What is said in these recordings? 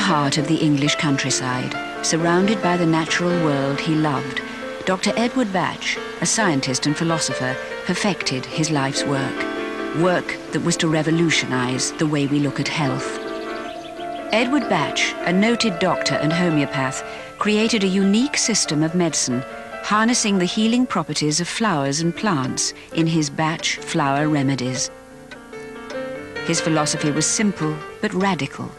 heart of the English countryside, surrounded by the natural world he loved, Dr. Edward Bach, a scientist and philosopher, perfected his life's work that was to revolutionize the way we look at health. Edward Bach, a noted doctor and homeopath, created a unique system of medicine, harnessing the healing properties of flowers and plants in his Bach flower remedies. His philosophy was simple but radical.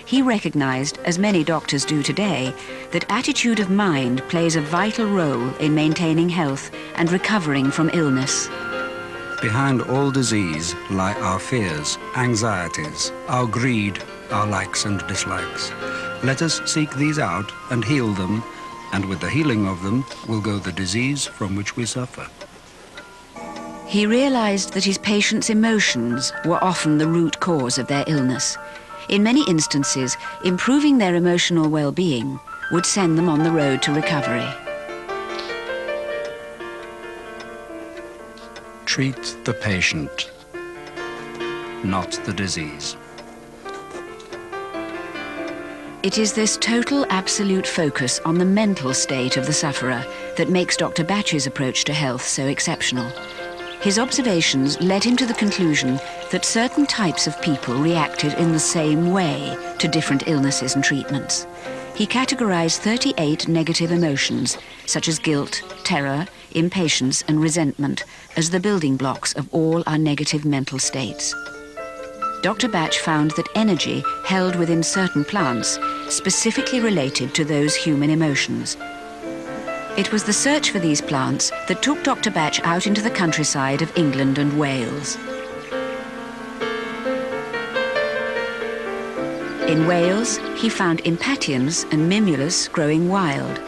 He recognized, as many doctors do today, that attitude of mind plays a vital role in maintaining health and recovering from illness. Behind all disease lie our fears, anxieties, our greed, our likes and dislikes. Let us seek these out and heal them, and with the healing of them will go the disease from which we suffer. He realized that his patients' emotions were often the root cause of their illness. In many instances, improving their emotional well-being would send them on the road to recovery. Treat the patient, not the disease. It is this total, absolute focus on the mental state of the sufferer that makes Dr. Bach's approach to health so exceptional. His observations led him to the conclusion that certain types of people reacted in the same way to different illnesses and treatments. He categorized 38 negative emotions, such as guilt, terror, impatience, and resentment, as the building blocks of all our negative mental states. Dr. Bach found that energy held within certain plants specifically related to those human emotions. It was the search for these plants that took Dr. Bach out into the countryside of England and Wales. In Wales, he found impatiens and mimulus growing wild.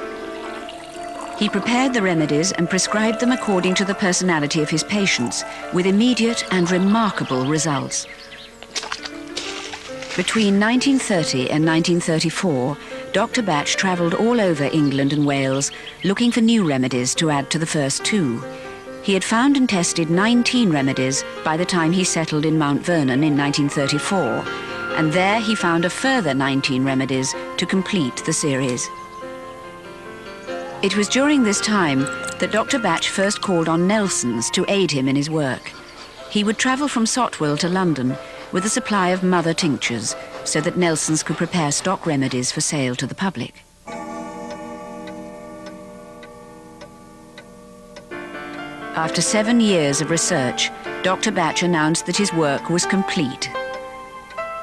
He prepared the remedies and prescribed them according to the personality of his patients, with immediate and remarkable results. Between 1930 and 1934, Dr. Bach travelled all over England and Wales looking for new remedies to add to the first two. He had found and tested 19 remedies by the time he settled in Mount Vernon in 1934, and there he found a further 19 remedies to complete the series. It was during this time that Dr. Bach first called on Nelson's to aid him in his work. He would travel from Sotwell to London with a supply of mother tinctures so that Nelson's could prepare stock remedies for sale to the public. After 7 years of research, Dr. Bach announced that his work was complete.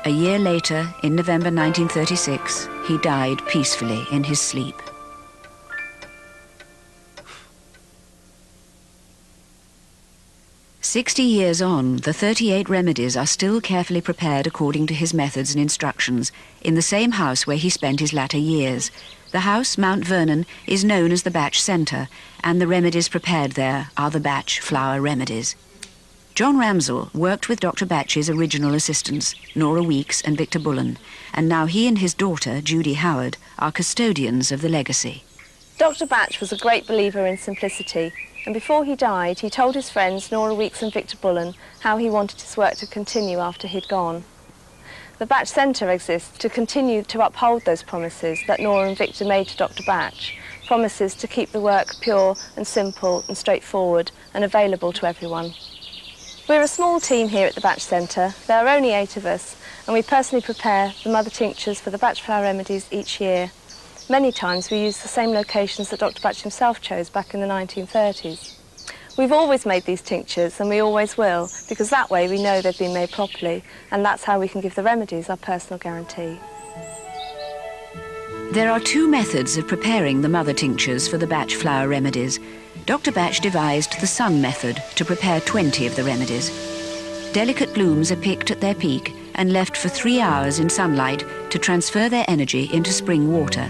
A year later, in November 1936, he died peacefully in his sleep. "60 years on, the 38 remedies are still carefully prepared according to his methods and instructions in the same house where he spent his latter years. The house, Mount Vernon, is known as the Bach Centre, and the remedies prepared there are the Bach flower remedies." John Ramsell worked with Dr. Bach's original assistants, Nora Weeks and Victor Bullen, and now he and his daughter, Judy Howard, are custodians of the legacy. Dr. Bach was a great believer in simplicity, and before he died, he told his friends Nora Weeks and Victor Bullen how he wanted his work to continue after he'd gone. The Bach Centre exists to continue to uphold those promises that Nora and Victor made to Dr. Bach, promises to keep the work pure and simple and straightforward and available to everyone. We're a small team here at the Bach Centre. There are only 8 of us, and we personally prepare the mother tinctures for the Bach flower remedies each year. Many times we use the same locations that Dr. Bach himself chose back in the 1930s. We've always made these tinctures, and we always will, because that way we know they've been made properly, and that's how we can give the remedies our personal guarantee. There are 2 methods of preparing the mother tinctures for the Bach flower remedies. Dr. Bach devised the sun method to prepare 20 of the remedies. Delicate blooms are picked at their peak and left for 3 hours in sunlight to transfer their energy into spring water.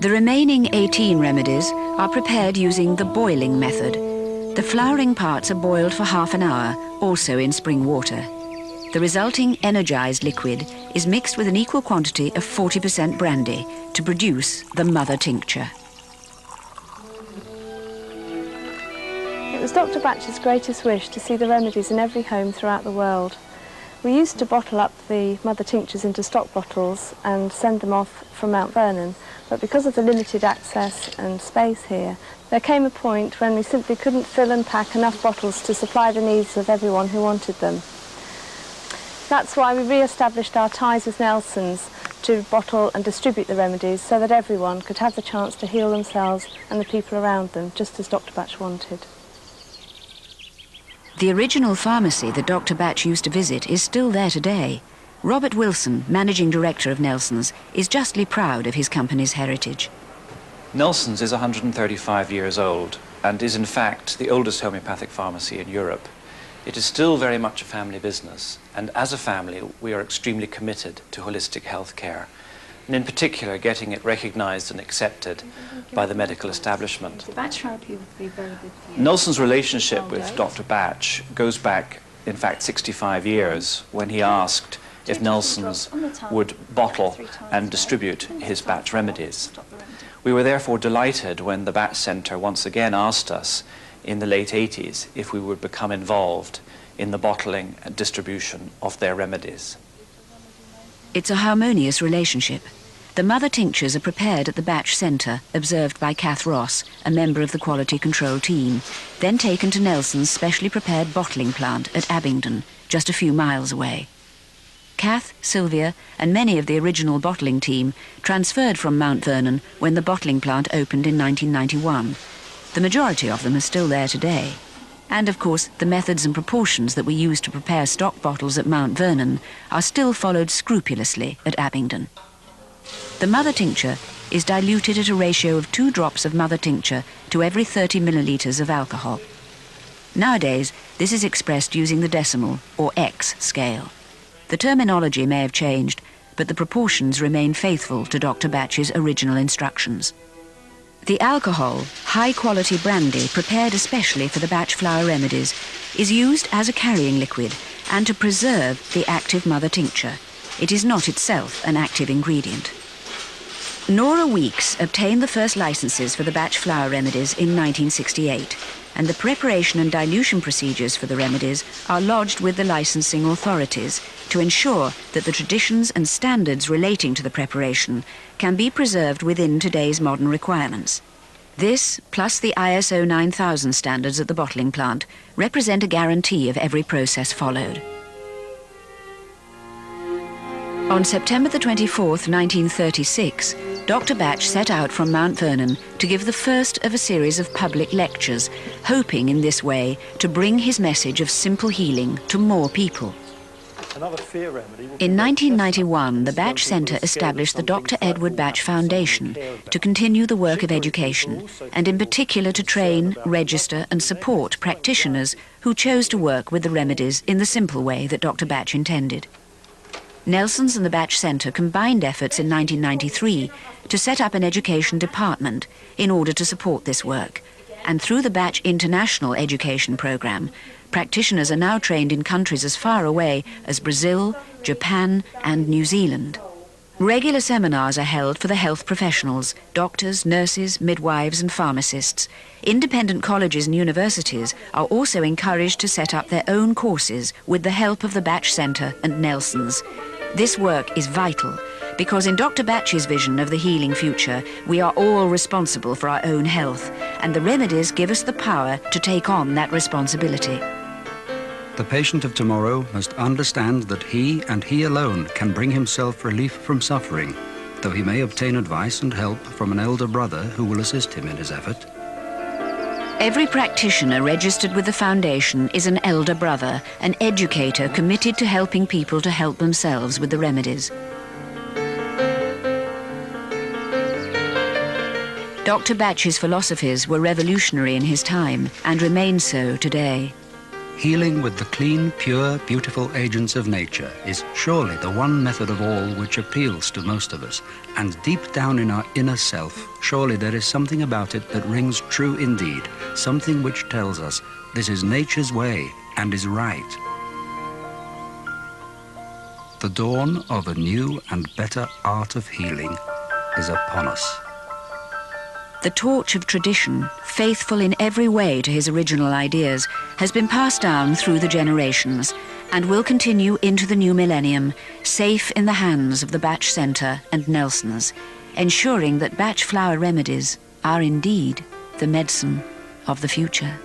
The remaining 18 remedies are prepared using the boiling method. The flowering parts are boiled for half an hour, also in spring water. The resulting energized liquid is mixed with an equal quantity of 40% brandy to produce the mother tincture. It was Dr. Bach's greatest wish to see the remedies in every home throughout the world. We used to bottle up the mother tinctures into stock bottles and send them off from Mount Vernon, but because of the limited access and space here, there came a point when we simply couldn't fill and pack enough bottles to supply the needs of everyone who wanted them. That's why we re-established our ties with Nelson's to bottle and distribute the remedies so that everyone could have the chance to heal themselves and the people around them, just as Dr. Bach wanted. The original pharmacy that Dr. Bach used to visit is still there today. Robert Wilson, managing director of Nelson's, is justly proud of his company's heritage. Nelson's is 135 years old and is in fact the oldest homeopathic pharmacy in Europe. It is still very much a family business, and as a family we are extremely committed to holistic health care, and in particular getting it recognized and accepted by the medical establishment. Nelson's relationship with Dr. Bach goes back, in fact, 65 years, when he asked if Nelson's would bottle and distribute his Bach remedies. We were therefore delighted when the Bach Centre once again asked us in the late 80s if we would become involved in the bottling and distribution of their remedies. It's a harmonious relationship. The mother tinctures are prepared at the Bach Centre, observed by Kath Ross, a member of the quality control team, then taken to Nelson's specially prepared bottling plant at Abingdon, just a few miles away. Kath, Sylvia, and many of the original bottling team transferred from Mount Vernon when the bottling plant opened in 1991. The majority of them are still there today. And of course, the methods and proportions that we used to prepare stock bottles at Mount Vernon are still followed scrupulously at Abingdon. The mother tincture is diluted at a ratio of 2 drops of mother tincture to every 30 millilitres of alcohol. Nowadays, this is expressed using the decimal, or X, scale. The terminology may have changed, but the proportions remain faithful to Dr. Bach's original instructions. The alcohol, high-quality brandy prepared especially for the Bach flower remedies, is used as a carrying liquid and to preserve the active mother tincture. It is not itself an active ingredient. Nora Weeks obtained the first licenses for the Bach flower remedies in 1968, and the preparation and dilution procedures for the remedies are lodged with the licensing authorities to ensure that the traditions and standards relating to the preparation can be preserved within today's modern requirements. This, plus the ISO 9000 standards at the bottling plant, represent a guarantee of every process followed. On September the 24th, 1936, Dr. Bach set out from Mount Vernon to give the first of a series of public lectures, hoping in this way to bring his message of simple healing to more people. In 1991, the Bach Centre established the Dr. Edward Bach Foundation to continue the work of education, and in particular to train, register and support practitioners who chose to work with the remedies in the simple way that Dr. Bach intended. Nelson's and the Bach Centre combined efforts in 1993 to set up an education department in order to support this work, and through the Bach International Education Programme, practitioners are now trained in countries as far away as Brazil, Japan and New Zealand. Regular seminars are held for the health professionals, doctors, nurses, midwives and pharmacists. Independent colleges and universities are also encouraged to set up their own courses with the help of the Bach Centre and Nelson's. This work is vital because in Dr. Bach's vision of the healing future, we are all responsible for our own health, and the remedies give us the power to take on that responsibility. The patient of tomorrow must understand that he and he alone can bring himself relief from suffering, though he may obtain advice and help from an elder brother who will assist him in his effort. Every practitioner registered with the Foundation is an elder brother, an educator committed to helping people to help themselves with the remedies. Dr. Bach's philosophies were revolutionary in his time and remain so today. Healing with the clean, pure, beautiful agents of nature is surely the one method of all which appeals to most of us. And deep down in our inner self, surely there is something about it that rings true indeed, something which tells us this is nature's way and is right. The dawn of a new and better art of healing is upon us. The torch of tradition, faithful in every way to his original ideas, has been passed down through the generations, and will continue into the new millennium, safe in the hands of the Bach Centre and Nelson's, ensuring that Bach flower remedies are indeed the medicine of the future.